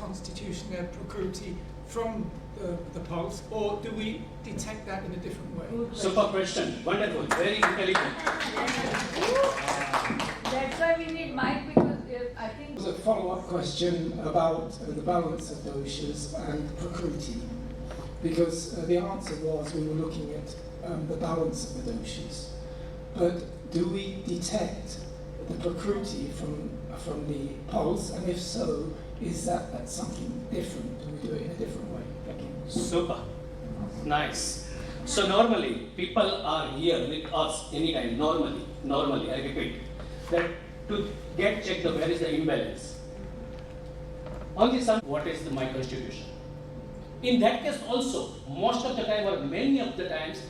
constitution, their Prakriti, from the pulse, or do we detect that in a different way? Super question. Wonderful. Very intelligent. That's why we need mic, because I think... There was a follow-up question about the balance of doshas and Prakriti, because the answer was we were looking at the balance of the doshas. But do we detect the Prakriti from the pulse, and if so, is that something different? Do we do it in a different way? Thank you. Super. Nice. So normally, people are here with us anytime, normally, I repeat, that to get checked where is the imbalance. Only what is my constitution. In that case also, most of the time or many of the times,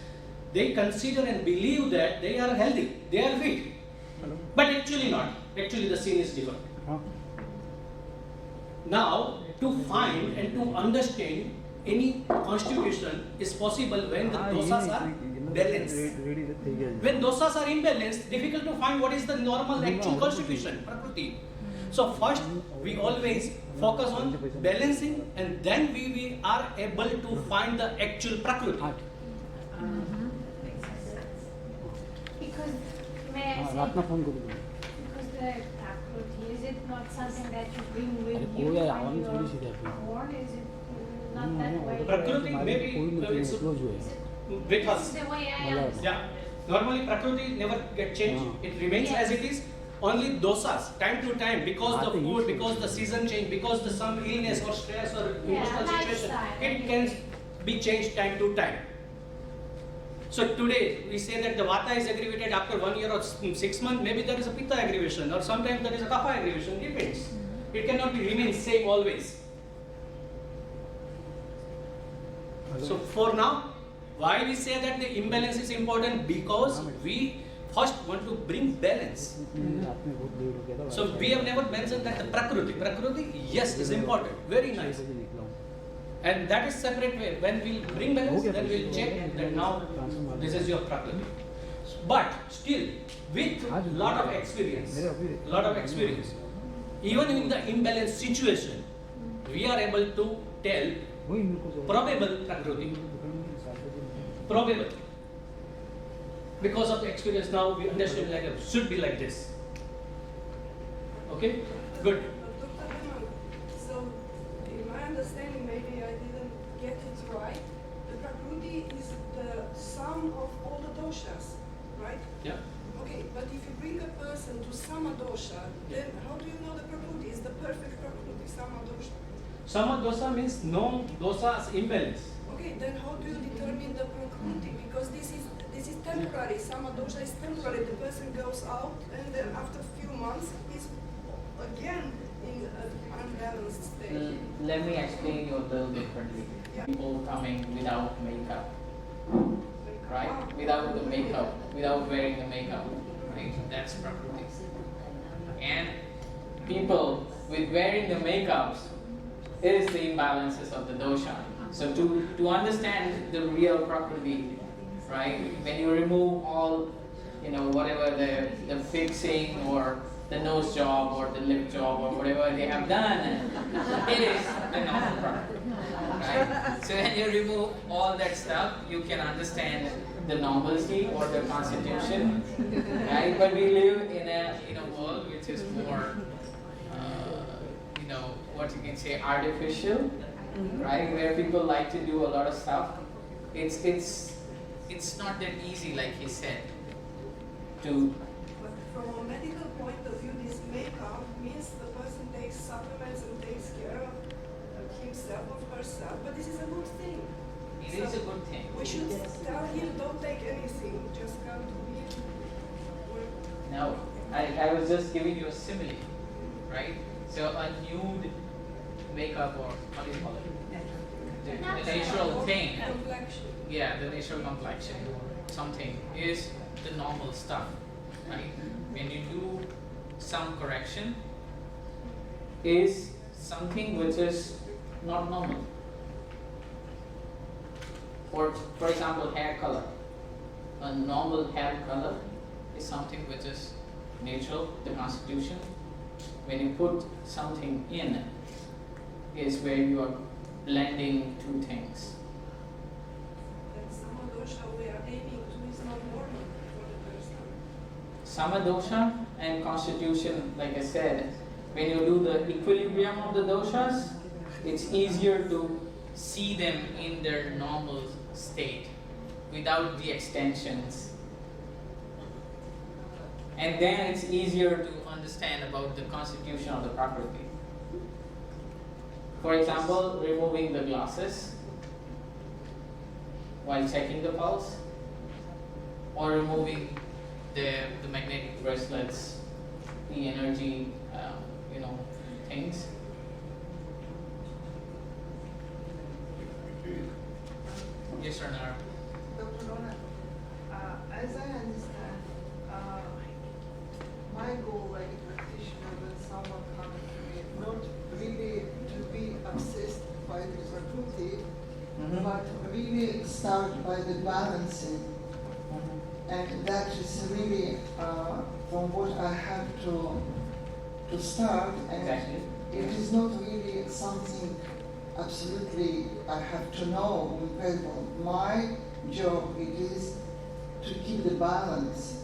they consider and believe that they are healthy, they are fit. But actually not. Actually the scene is different. Now, to find and to understand any constitution is possible when the dosas are balanced. When dosas are imbalanced, difficult to find what is the normal actual constitution, Prakriti. So first, we always focus on balancing, and then we are able to find the actual Prakriti. Because, may I say, because the Prakriti, is it not something that you bring with you when you are born? Is it not that way? Prakriti maybe it's with us. This is the way I understand. Yeah. Normally Prakriti never get changed. It remains as it is. Only dosas, time to time, because the food, because the season change, because the some illness or stress or emotional situation, it can be changed time to time. So today we say that the vata is aggravated after 1 year or 6 months. Maybe there is a pitta aggravation, or sometimes there is a kapha aggravation. Depends. It cannot remain same always. So for now, why we say that the imbalance is important? Because we first want to bring balance. So we have never mentioned that the Prakriti. Prakriti, yes, is important. Very nice. And that is separate way. When we bring balance, then we'll check that now this is your Prakriti. But still, with lot of experience, even in the imbalanced situation, we are able to tell probable Prakriti. Probable. Because of the experience now, we understand like it should be like this. Okay? Good. So, in my understanding, maybe I didn't get it right. The Prakriti is the sum of all the doshas, right? Yeah. Okay, but if you bring a person to Sama dosha, then how do you know the Prakriti is the perfect Prakriti, Sama dosha? Sama dosa means no dosa is imbalance. Okay, then how do you determine the Prakriti? Because this is temporary. Sama dosha is temporary. The person goes out, and then after a few months, he's again in an unbalanced state. Let me explain you a little differently. Yeah. People coming without makeup, right? Without the makeup, without wearing the makeup, right? That's Prakriti. And people with wearing the makeups is the imbalances of the dosha. So to understand the real Prakriti, right? When you remove all, whatever the fixing or the nose job or the lip job or whatever they have done, it is the normal Prakriti, right? So when you remove all that stuff, you can understand the normalcy or the constitution, right? But we live in a world which is more, what you can say, artificial, right? Where people like to do a lot of stuff. It's not that easy, like he said, to. But from a medical point of view, this makeup means the person takes supplements and takes care of himself or herself. But this is a good thing. It is a good thing. We should tell him, don't take anything, just come to me. No, I was just giving you a simile, right? So a nude makeup, or how do you call it? The natural thing. Complexion. Yeah, the natural complexion, something is the normal stuff, right? When you do some correction, is something which is not normal. For example, hair color. A normal hair color is something which is natural, the constitution. When you put something in, is where you are blending two things. And samadosha we are aiming to is not normal for the person. Samadosha and constitution, like I said, when you do the equilibrium of the doshas, it's easier to see them in their normal state without the extensions. And then it's easier to understand about the constitution of the Prakriti. For example, removing the glasses while checking the pulse, or removing the magnetic bracelets, the energy, things. Yes or no? Dr. Lona, as I understand, my goal as a practitioner when someone comes to me, not really to be obsessed by the Prakriti, but really start by the balancing. And that is really from what I have to start. And Exactly. it is not really something absolutely I have to know incredible. My job it is to keep the balance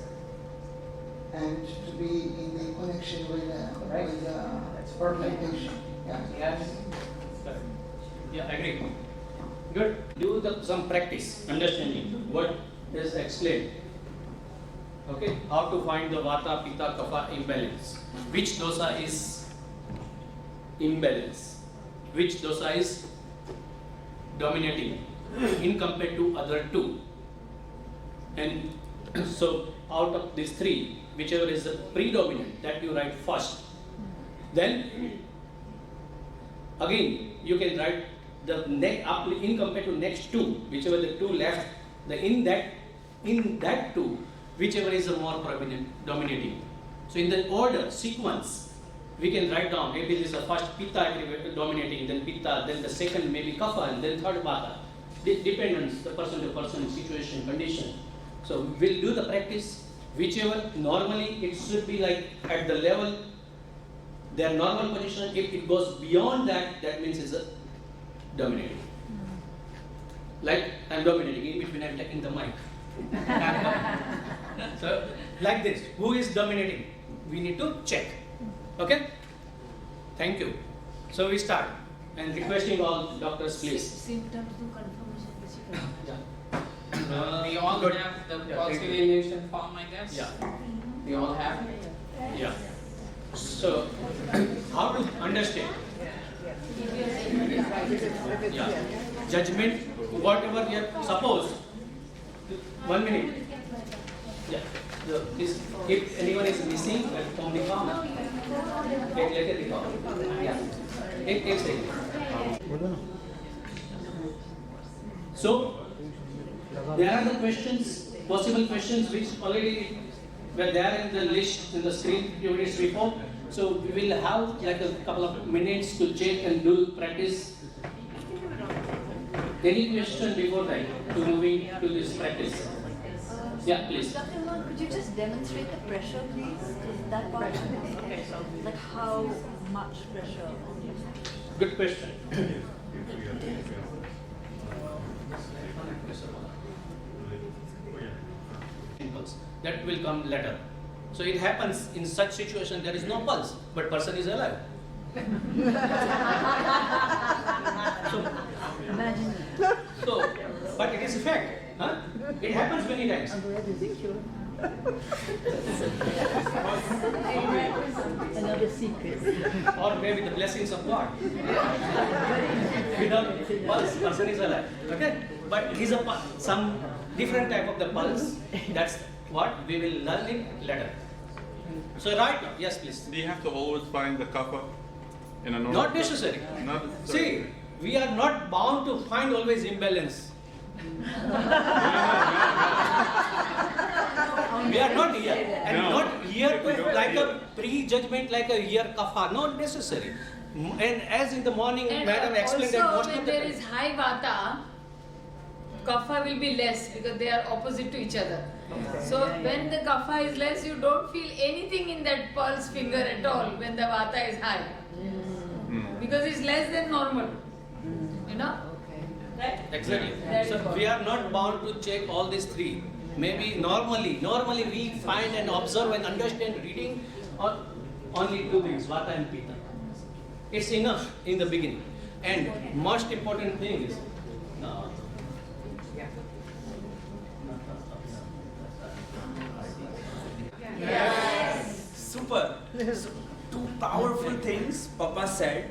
and to be in the connection with Right. That's perfect. patient. Yeah. Yes. Yeah, I agree. Good. Do some practice, understanding what is explained. Okay, how to find the Vata, Pitta, Kapha imbalance. Which dosa is imbalance? Which dosa is dominating in compared to other two? And so out of these three, whichever is the predominant, that you write first. Then again you can write the in compared to next two, whichever the two left, in that two, whichever is the more prominent, dominating. So in the order, sequence, we can write down, maybe this is the first Pitta dominating, then Pitta, then the second maybe Kapha, and then third Vata. Depends the person to person, situation, condition. So we'll do the practice, whichever, normally it should be like at the level, their normal position. If it goes beyond that, that means it's a dominating. Like I'm dominating, in between I'm taking the mic. So like this, who is dominating? We need to check. Okay? Thank you. So we start, and requesting all doctors please. Symptoms to confirmation. Yeah. We all Good. have the Yeah, pulse thank you. evaluation form, I guess. Yeah. We all have. Yeah. So how to understand? Yeah. Judgment, whatever you have, suppose 1 minute. Yeah. If anyone is missing, from the farmer. Let it recover. Yeah. एक second. So there are the questions, possible questions which already were there in the list in the screen few minutes before. So we will have like a couple of minutes to check and do practice. Any question before that to moving to this practice? Yeah, please. Dr. Lon, could you just demonstrate the pressure, please? Is that part? Okay, so like how much pressure? Good question. That will come later. So it happens in such situation there is no pulse, but person is alive. So, but it is a fact. Huh? It happens many times. Another secret. Or maybe the blessings of God. Without pulse, person is alive. Okay? But it is some different type of the pulse. That's what we will learn it later. So right now, yes please. Do you have to always find the kapha in a normal? Not necessary. Not See, we are not bound to find always imbalance. We are not here. And No. not here We to don't like feel a pre-judgment like a here kapha. Not necessary. And as in the morning, And Madam explained that also most when of the there time. is high vata, kapha will be less because they are opposite to each other. So when the kapha is less, you don't feel anything in that pulse finger at all when the vata is high. because it's less than normal. You know? Right? Exactly. That So is what. we are not bound to check all these three. Maybe normally we find and observe and understand reading on only two things, Vata and Pitta. It's enough in the beginning. And most important thing is, Super. So, two powerful things Papa said,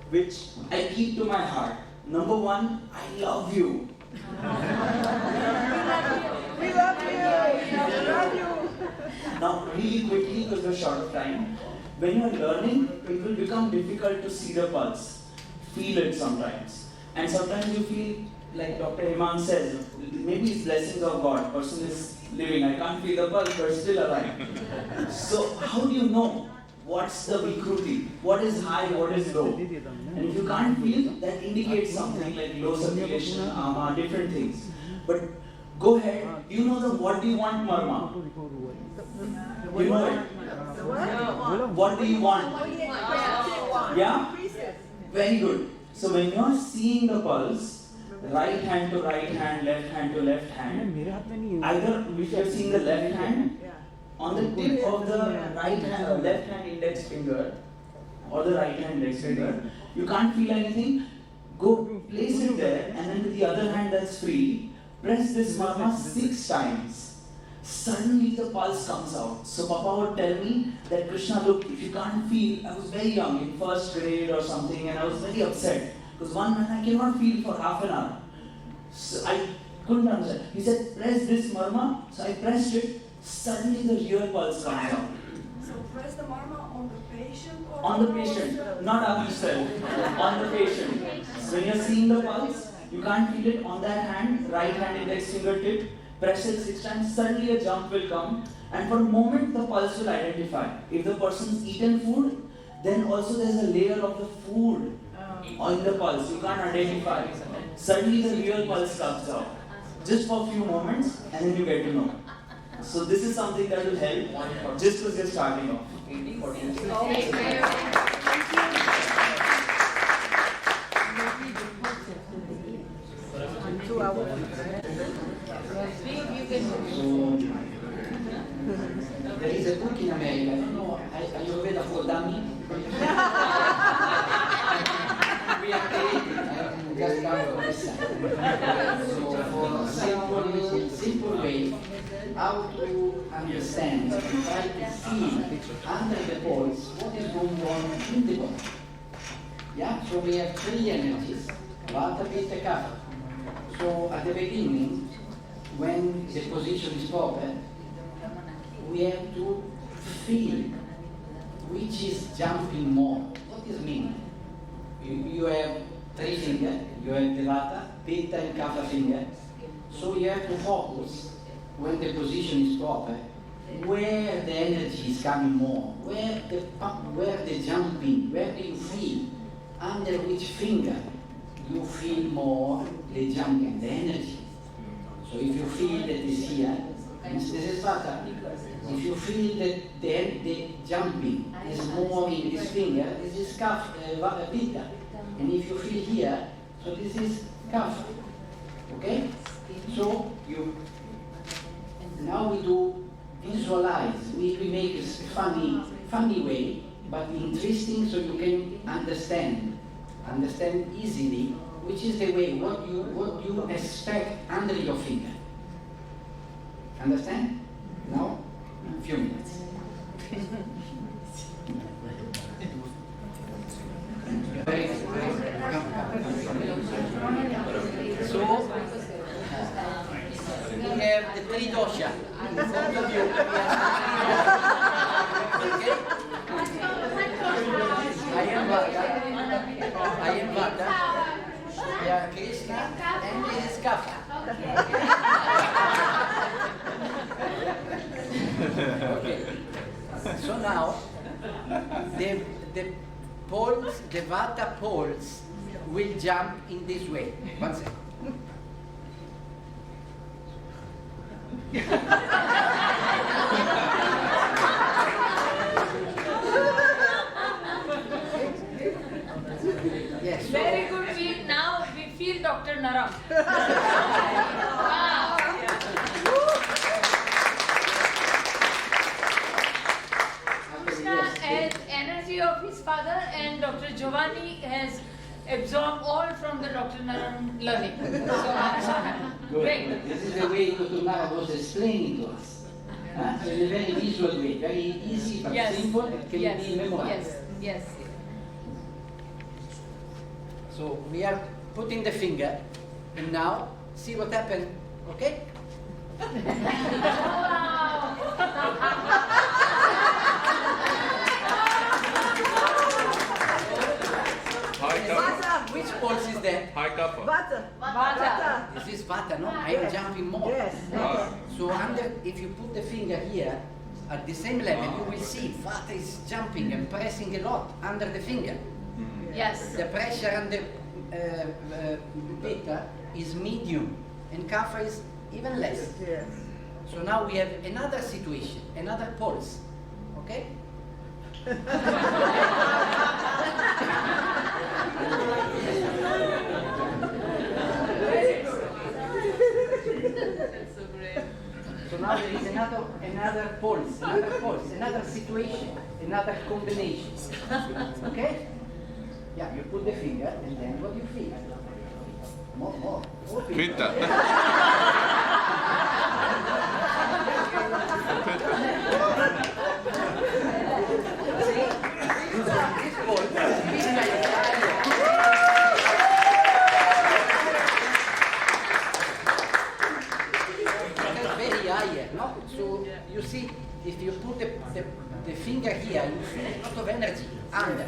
which I keep to my heart. Number one, I love you. We love you. We love you. Now, really quickly, because we're short of time, when you're learning, it will become difficult to see the pulse, feel it sometimes. And sometimes you feel, like Dr. Iman says, maybe it's blessings of God, person is living, I can't feel the pulse, but still alive. So, how do you know what's the vikruti? What is high, what is low? And if you can't feel, that indicates something like low circulation, ama, different things. But go ahead, you know the what do you want marma? You know it? What do you want? Yeah? Very good. So when you are seeing the pulse, right hand to right hand, left hand to left hand, either if you are seeing the left hand, on the tip of the right hand, left hand index finger, or the right hand index finger, you can't feel anything, go place it there, and then with the other hand that's free, press this marma 6 times. Suddenly the pulse comes out. So Papa would tell me that, Krishna, look, if you can't feel, I was very young, in first grade or something, and I was very upset. Because one man I cannot feel for half an hour. So I couldn't understand. He said, press this marma. So I pressed it. Suddenly the real pulse comes out. So press the marma on the patient or On the patient, not on yourself. On the patient. So when you're seeing the pulse, you can't feel it on that hand, right hand index fingertip. Press it 6 times, suddenly a jump will come, and for a moment the pulse will identify. If the person's eaten food, then also there's a layer of the food on the pulse. You can't identify. Suddenly the real pulse comes out. Just for a few moments, and then you get to know. So this is something that will help just because you're starting off. There is a book in America, I don't know, Ayurveda for Dummy. We are creating, just come from this side. So for simple way, how to understand, try to feel under the pulse what is going on in the body. Yeah, so we have 3 energies, Vata, Pitta, Kapha. So at the beginning, when the position is proper, we have to feel which is jumping more. What does it mean? You have 3 fingers, you have the Vata, Pitta and Kapha finger. So you have to focus when the position is proper, where the energy is coming more, where the jumping, where do you feel, under which finger you feel more the jumping, the energy. So if you feel that it's here, this is Vata. If you feel that the jumping is more in this finger, this is Pitta. And if you feel here, so this is Kapha. Okay? So now we do visualize. We make a funny way, but interesting so you can understand easily which is the way, what you expect under your finger. Understand? Now, a few minutes. So, we have the 3 dosha in front of you. Okay? I am Vata. Yeah, Krishna, and this is Kapha. Okay. So now, the poles, the Vata poles, will jump in this way. One second. Very good. Now we feel Dr. Naram. Wow. Krishna has energy of his father, and Dr. Giovanni has absorbed all from the Dr. Naram learning. So I'm so happy. Good. Great. This is the way Dr. Nara was explaining to us. So in a very visual way, very easy but Yes. simple, it can Yes. be memorized. Yes. Yes. So we are putting the finger, and now see what happened, okay? Which pulse is that? High kappa. Vata. This is Vata, no? I am jumping more. Yes. So if you put the finger here, at the same level, you will see Vata is jumping and pressing a lot under the finger. Yes. The pressure under Pitta is medium, and Kapha is even less. Yes. So now we have another situation, another pulse. Okay? So now there is another pulse, another situation, another combination. Okay? Yeah, you put the finger, and then what do you feel? More. Pitta. This pulse, Pitta is higher. It's very higher, no? So you see, if you put the finger here, you feel a lot of energy under.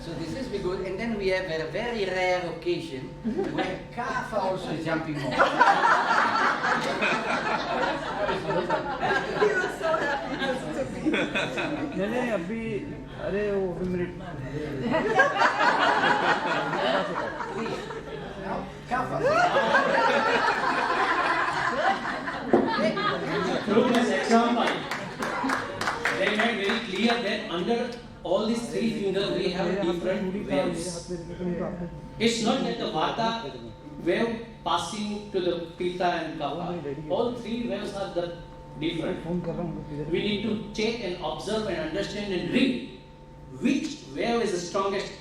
So this is very good, and then we have a very rare occasion where Kapha also is jumping more. He was so happy just to be. नहीं अभी अरे वो minute Now, Kapha. Through this example, they made very clear that under all these three fingers we have different waves. It's not that the Vata wave passing to the Pitta and Kapha. All three waves are different. We need to check and observe and understand and read which wave is the strongest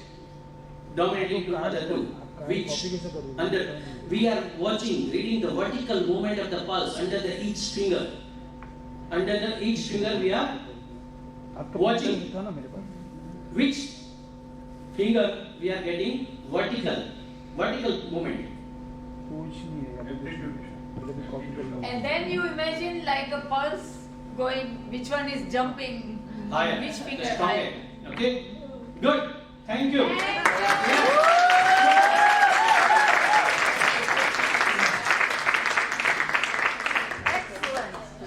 dominating to other two. We are reading the vertical movement of the pulse under each finger. Under each finger we are watching which finger we are getting vertical movement. And then you imagine like a pulse going, which one is jumping, Higher. which finger The higher. stronger. Okay? Good. Thank you.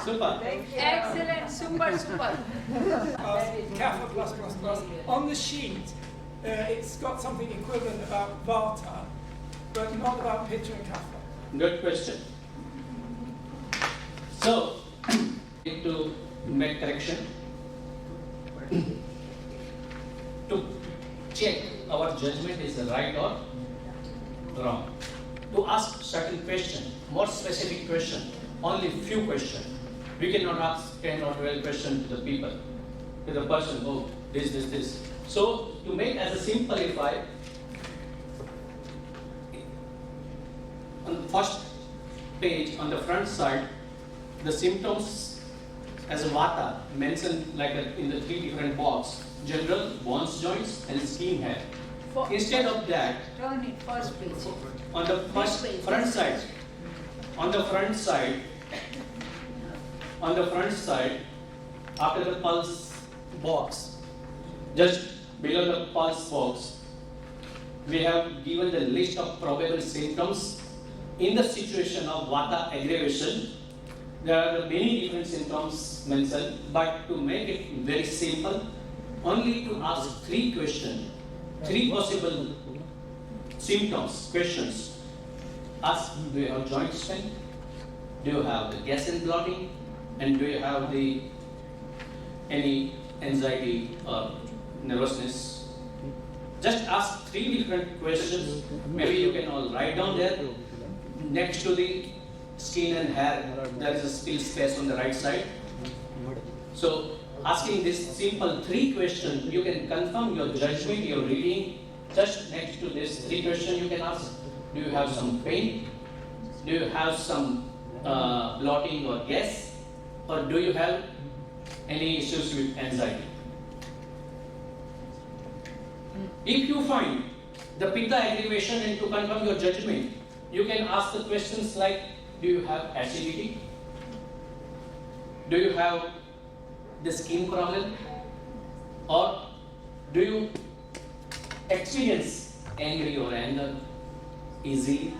Super. Excellent, super. Kappa plus plus plus. On the sheet, it's got something equivalent about Vata, but not about Pitta and Kapha. Good question. So, need to make correction. To check our judgment is right or wrong. To ask certain question, more specific question, only few questions. We cannot ask 10 or 12 questions to the people, to the person, oh, this. So, to make as a simplify, on the first page, on the front side, the symptoms as a Vata mentioned like in the three different boxes: general, bones, joints, and skin hair. Instead of that, Turn it, first page. on the front side, after the pulse box, just below the pulse box, we have given the list of probable symptoms in the situation of Vata aggravation. There are many different symptoms mentioned, but to make it very simple, only to ask three questions, three possible symptoms, questions. Ask, do you have joint strength? Do you have the gas and bloating? And do you have any anxiety or nervousness, just ask 3 different questions. Maybe you can all write down there. Next to the skin and hair, there is a still space on the right side. So asking this simple 3 questions, you can confirm your judgment, your reading. Just next to this 3 questions you can ask, do you have some pain? Do you have some bloating or gas? Or do you have any issues with anxiety? If you find the pitta aggravation and to confirm your judgment, you can ask the questions like, do you have acidity? Do you have the skin problem? Or do you experience angry or anger easily?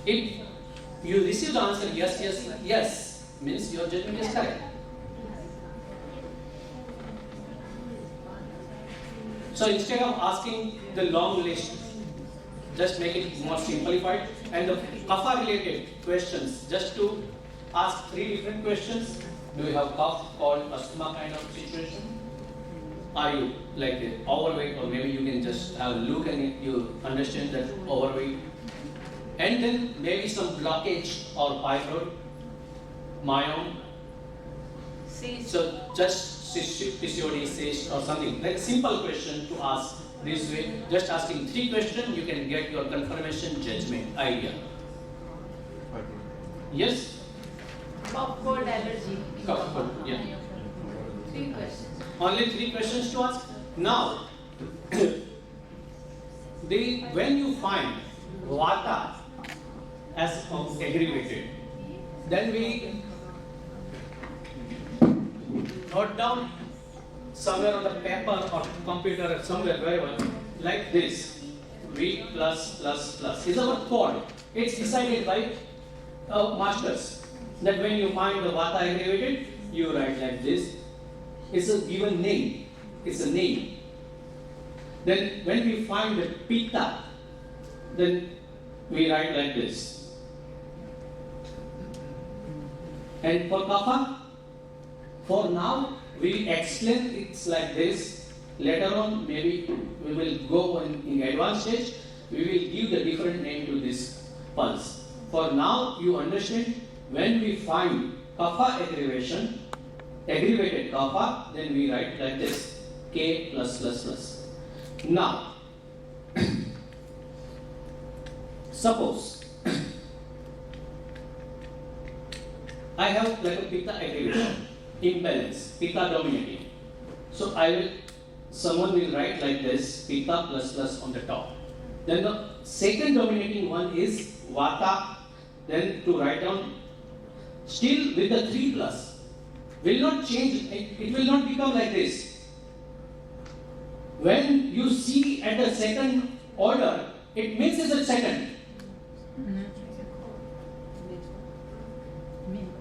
If you receive the answer yes, yes, yes, means your judgment is correct. So instead of asking the long list, just make it more simplified. And the kapha related questions, just to ask 3 different questions. Do you have cough, cold, asthma kind of situation? Are you like overweight, or maybe you can just have a look and you understand that overweight. And then maybe some blockage or fibroid, myome. So just PCOD, cyst or something, like simple question to ask this way. Just asking 3 questions, you can get your confirmation judgment idea. Yes? Cough, cold, allergy. Cough, cold, yeah. 3 questions. Only 3 questions to ask. Now, when you find vata as aggravated, then we note down somewhere on the paper or computer or somewhere, wherever, like this. V plus plus plus is our code. It's decided by masters. That when you find the vata aggravated, you write like this. It's a given name. It's a name. Then when we find the pitta, then we write like this. And for kapha, for now we explain it's like this. Later on, maybe we will go in advanced stage. We will give the different name to this pulse. For now, you understand, when we find kapha aggravation, aggravated kapha, then we write like this, K plus plus plus. Now, suppose I have like a pitta aggravation, imbalance, pitta dominating. So someone will write like this, pitta plus plus on the top. Then the second dominating one is vata. Then to write down, still with the 3 plus, will not change, it will not become like this. When you see at the second order, it means it's a second.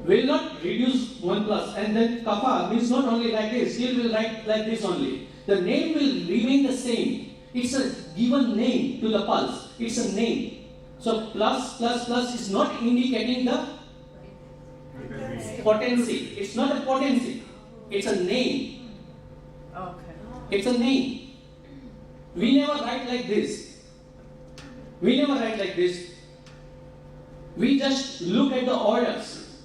Will not reduce 1 plus, and then kapha means not only like this, still will write like this only. The name will remain the same. It's a given name to the pulse. It's a name. So plus plus plus is not indicating the potency. It's not a potency. It's a name. Okay. It's a name. We never write like this. We never write like this. We just look at the orders.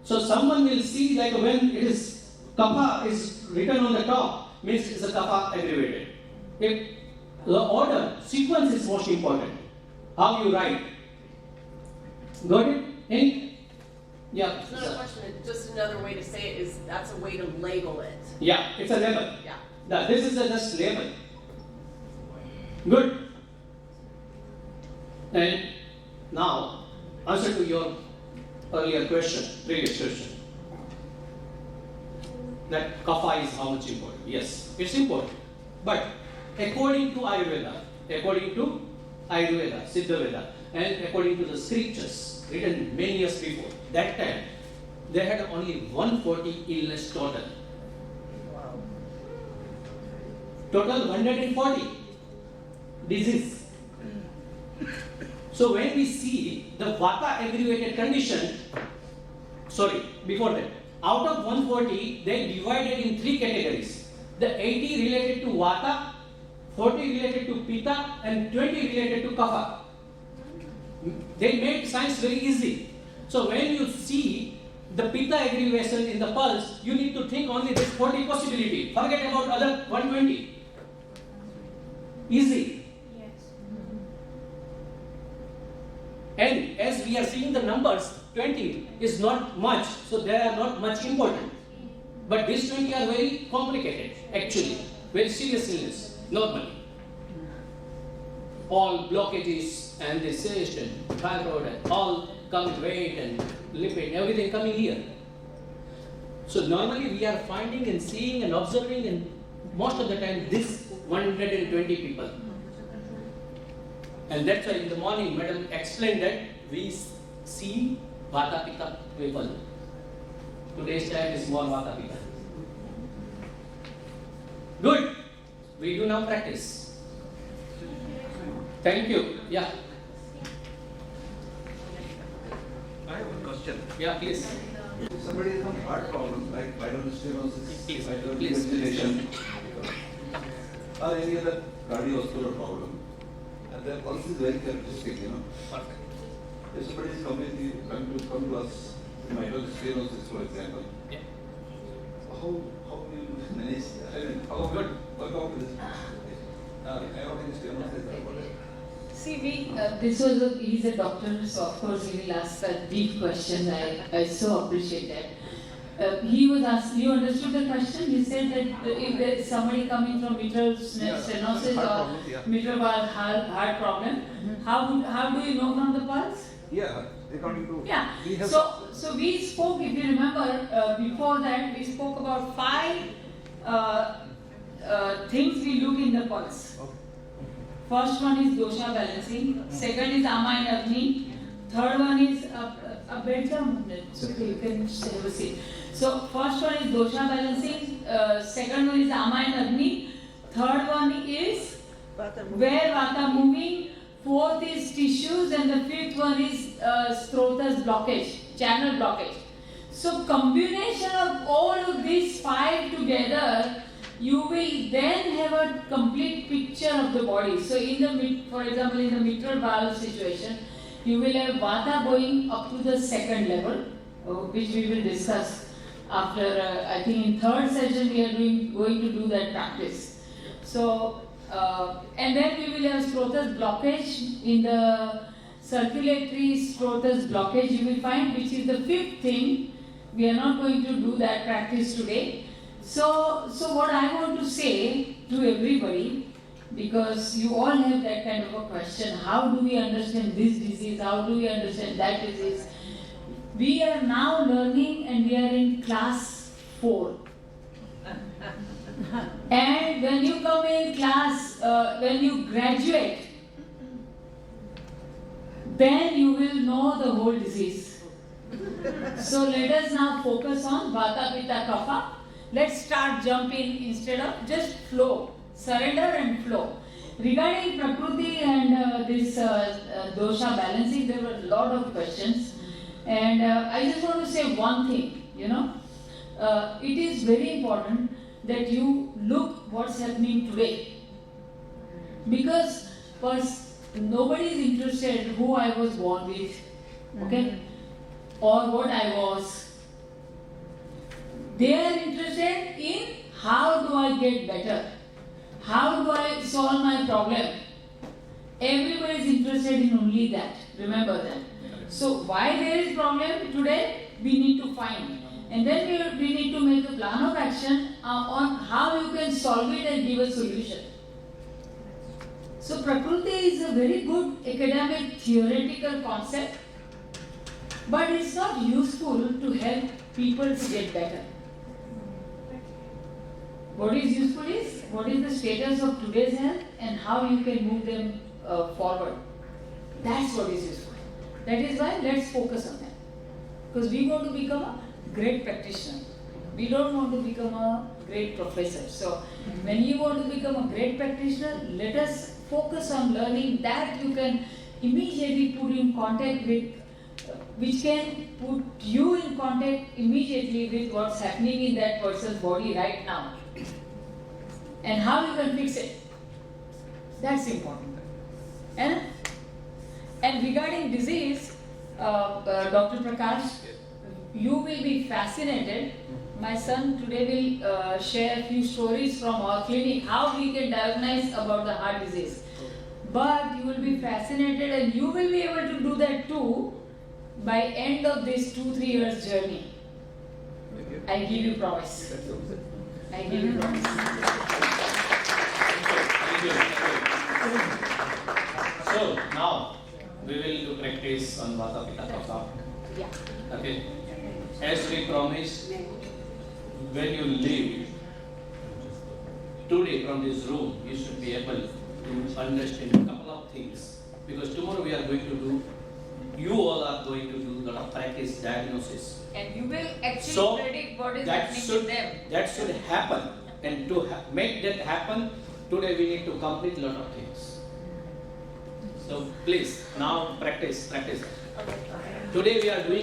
So someone will see, like when it is kapha is written on the top, means it's a kapha aggravated. If the order, sequence is most important. How you write. Got it? Any? Yeah. It's not a question, it's just another way to say it is that's a way to label it. Yeah, it's a label. Yeah. This is just label. Good. And now, answer to your earlier question, previous question. That kapha is how much important? Yes, it's important. But according to Ayurveda, Siddhaveda, and according to the scriptures written many years before, that time they had only 140 illness total. Total 140 disease. So when we see the vata aggravated condition, before that, out of 140, they divided in 3 categories. The 80 related to Vata, 40 related to Pitta, and 20 related to Kapha. They made science very easy. So when you see the Pitta aggravation in the pulse, you need to think only this 40 possibility. Forget about other 120. Easy. Yes. And as we are seeing the numbers, 20 is not much, so they are not much important. But these 20 are very complicated, actually. Very serious illness, normally. All blockages and the cyst and fibroid and all come weight and lipid, everything coming here. So normally we are finding and seeing and observing, and most of the time this 120 people. And that's why in the morning madam explained that we see Vata Pitta people. Today's time is more Vata Pitta. Good. We do now practice. Thank you. Yeah. I have a question. Yeah, please. If somebody has some heart problem like vital stenosis, Please. vital Please. ventilation, or any other cardiovascular problem, and their pulse is very characteristic, Perfect. If somebody is come to us with vital stenosis, for example, Yeah. how will you manage? I mean, how good work out with this? Aortic stenosis or whatever. See, he's a doctor, so of course he will ask that deep questions. I so appreciate that. He was asked, you understood the question? He said that if there is somebody coming from mitral stenosis or mitral valve heart problem, how do you know from the pulse? Yeah, according to Yeah. So we spoke, if you remember, before that we spoke about 5 things we look in the pulse. First one is dosha balancing, second is ama and agni, third one is a bedroom. Okay, you can have a seat. So first one is dosha balancing, second one is ama and agni, third one is where vata moving, fourth is tissues, and the fifth one is strotas blockage, channel blockage. So combination of all of these 5 together, you will then have a complete picture of the body. So for example, in the mitral valve situation, you will have vata going up to the 2nd level, which we will discuss after, I think in 3rd session we are going to do that practice. So, and then we will have strotas blockage. In the circulatory strotas blockage you will find, which is the 5th thing. We are not going to do that practice today. So what I want to say to everybody, because you all have that kind of a question, how do we understand this disease, how do we understand that disease? We are now learning and we are in class 4. And when you come in class, when you graduate, then you will know the whole disease. So let us now focus on Vata, Pitta, Kapha. Let's start jumping instead of just flow, surrender and flow. Regarding Prakriti and this dosha balancing, there were a lot of questions. And I just want to say one thing, it is very important that you look what's happening today. Because nobody is interested who I was born with, okay, or what I was. They are interested in how do I get better, how do I solve my problem. Everybody is interested in only that, remember that. So why there is problem today, we need to find. And then we need to make a plan of action on how you can solve it and give a solution. So Prakriti is a very good academic theoretical concept, but it's not useful to help people to get better. What is useful is what is the status of today's health and how you can move them forward. That's what is useful. That is why let's focus on that. Because we want to become a great practitioner. We don't want to become a great professor. So when you want to become a great practitioner, let us focus on learning that you can immediately put in contact with which can put you in contact immediately with what's happening in that person's body right now and how you can fix it. That's important. And regarding disease, Dr. Prakash, you will be fascinated. My son today will share a few stories from our clinic, how we can diagnose about the heart disease. But you will be fascinated and you will be able to do that too by end of this 2-3 years journey. I give you promise. I give you promise. Thank you. So now we will do practice on Vata Pitta Kapha. Yeah. Okay. As we promised, when you leave today from this room, you should be able to understand a couple of things. Because tomorrow we are going to do, you all are going to do a lot of practice diagnosis. And you will actually predict what is happening to them. That should happen. And to make that happen, today we need to complete a lot of things. So please, now practice. Today we are doing